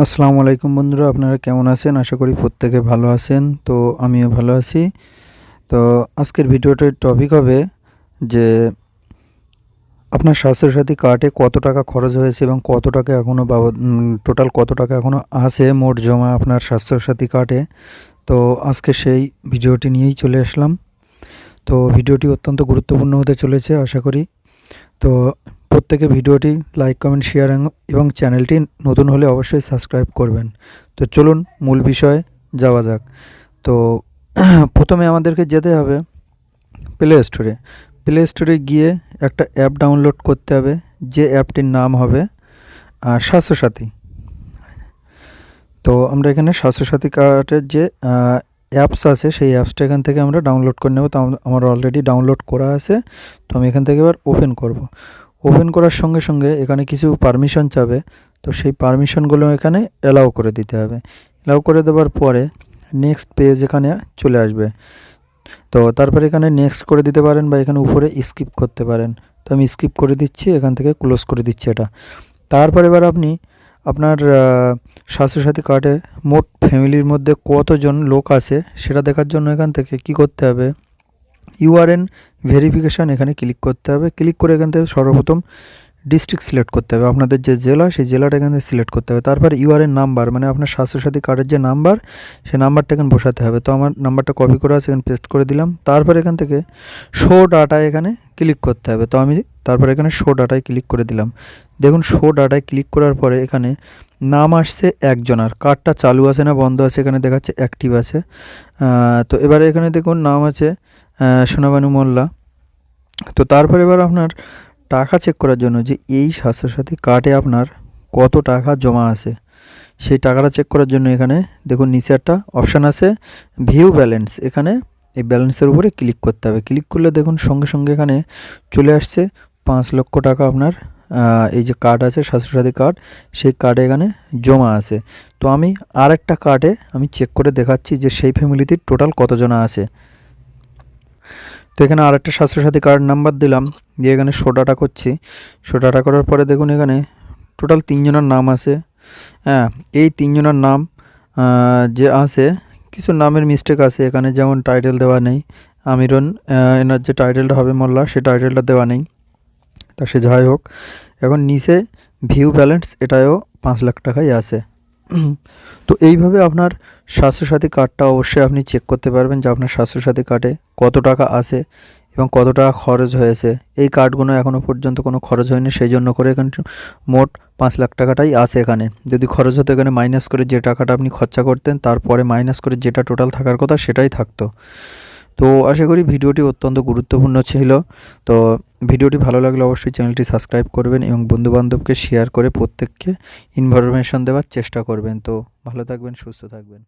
আসসালামু আলাইকুম বন্ধুরা, আপনারা কেমন আছেন? আশা করি প্রত্যেকে ভালো আছেন। তো আমিও ভালো আছি। তো আজকের ভিডিওটার টপিক হবে যে আপনার স্বাস্থ্যসাথী কার্ডে কত টাকা খরচ হয়েছে এবং কত টাকা এখনও বাবদ টোটাল কত টাকা এখনও আছে মোট জমা আপনার স্বাস্থ্যসাথী কার্ডে। তো আজকে সেই ভিডিওটি নিয়েই চলে আসলাম। তো ভিডিওটি অত্যন্ত গুরুত্বপূর্ণ হতে চলেছে আশা করি। তো প্রত্যেকে ভিডিওটি লাইক, কমেন্ট, শেয়ার এবং চ্যানেলটি নতুন হলে অবশ্যই সাবস্ক্রাইব করবেন। তো চলুন মূল বিষয়ে যাওয়া যাক। তো প্রথমে আমাদেরকে যেতে হবে প্লে স্টোরে গিয়ে একটা অ্যাপ ডাউনলোড করতে হবে, যে অ্যাপটির নাম হবে স্বাস্থ্যসাথী। তো আমরা এখানে স্বাস্থ্যসাথী কার্ডের যে অ্যাপস আছে সেই অ্যাপসটা এখান থেকে আমরা ডাউনলোড করে নেব। তো আমার অলরেডি ডাউনলোড করা আছে। তো আমি এখান থেকে এবার ওপেন করব। ওপেন করার সঙ্গে সঙ্গে এখানে কিছু পারমিশন চাবে। তো সেই পারমিশনগুলো এখানে অ্যালাউ করে দিতে হবে। অ্যালাউ করে দেওয়ার পরে নেক্সট পেজ এখানে চলে আসবে। তো তারপরে এখানে নেক্সট করে দিতে পারেন বা এখানে উপরে স্কিপ করতে পারেন। তো আমি স্কিপ করে দিচ্ছি, এখান থেকে ক্লোজ করে দিচ্ছি এটা। তারপর এবার আপনি আপনার স্বাস্থ্যসাথী কার্ডে মোট ফ্যামিলির মধ্যে কতজন লোক আছে সেটা দেখার জন্য এখান থেকে কি করতে হবে, ইউআরএন ভেরিফিকেশান এখানে ক্লিক করতে হবে। ক্লিক করে এখান থেকে সর্বপ্রথম ডিস্ট্রিক্ট সিলেক্ট করতে হবে, আপনাদের যে জেলা সেই জেলাটা এখান থেকে সিলেক্ট করতে হবে। তারপর ইউআরএন নাম্বার মানে আপনার স্বাস্থ্যসাথী কার্ডের যে নাম্বার সেই নাম্বারটা এখানে বসাতে হবে। তো আমার নাম্বারটা কপি করা আছে, এখানে পেস্ট করে দিলাম। তারপর এখান থেকে শো ডাটা এখানে ক্লিক করতে হবে। তো আমি তারপর এখানে শো ডাটায় ক্লিক করে দিলাম। দেখুন শো ডাটায় ক্লিক করার পরে এখানে নাম আসছে একজনের, কার্ডটা চালু আছে না বন্ধ আছে এখানে দেখাচ্ছে অ্যাক্টিভ আছে। তো এবারে এখানে দেখুন নাম আছে সোনাবানু মোল্লা। তো তারপর এবার আপনার টাকা চেক করার জন্য যে এই স্বাস্থ্যসাথী কার্ডে আপনার কত টাকা জমা আছে সেই টাকাটা চেক করার জন্য এখানে দেখুন নিচে একটা অপশান আছে ভিউ ব্যালেন্স। এখানে এই ব্যালেন্সের উপরে ক্লিক করতে হবে। ক্লিক করলে দেখুন সঙ্গে সঙ্গে এখানে চলে আসছে 5 লক্ষ টাকা আপনার এই যে কার্ড আছে স্বাস্থ্যসাথী কার্ড সেই কার্ডে এখানে জমা আছে। তো আমি আরেকটা কার্ডে আমি চেক করে দেখাচ্ছি যে সেই ফ্যামিলিতে টোটাল কতজন আছে। তো এখানে আরেকটা স্বাস্থ্যসাথী কার্ড নাম্বার দিলাম, দিয়ে এখানে শো ডাটা করছি। শো ডাটা করার পরে দেখুন এখানে টোটাল 3 জনের নাম আছে। হ্যাঁ, এই 3 জনের নাম যে আছে কিছু নামের মিস্টেক আছে এখানে, যেমন টাইটেল দেওয়া নেই। আমিরন এনার যে টাইটেলটা হবে মোল্লা সে টাইটেলটা দেওয়া নেই। তা সে যাই হোক, এখন নিচে ভিউ ব্যালেন্স এটাও 5 লাখ টাকাই আছে। তো এইভাবে আপনার স্বাস্থ্যসাথী কার্ডটা অবশ্যই আপনি চেক করতে পারবেন যে আপনার স্বাস্থ্যসাথী কার্ডে কত টাকা আছে এবং কত টাকা খরচ হয়েছে। এই কার্ডগুলো এখনও পর্যন্ত কোনো খরচ হয়নি, সেই জন্য করে এখানে মোট 5 লাখ টাকাটাই আছে এখানে। যদি খরচ হতো এখানে মাইনাস করে যে টাকাটা আপনি খরচা করতেন তারপরে মাইনাস করে যেটা টোটাল থাকার কথা সেটাই থাকতো। তো আশা করি ভিডিওটি অত্যন্ত গুরুত্বপূর্ণ ছিল। তো ভিডিওটি ভালো লাগলে অবশ্যই চ্যানেলটি সাবস্ক্রাইব করবেন এবং বন্ধুবান্ধবকে শেয়ার করে প্রত্যেককে ইনফরমেশন দেওয়ার চেষ্টা করবেন। তো ভালো থাকবেন, সুস্থ থাকবেন।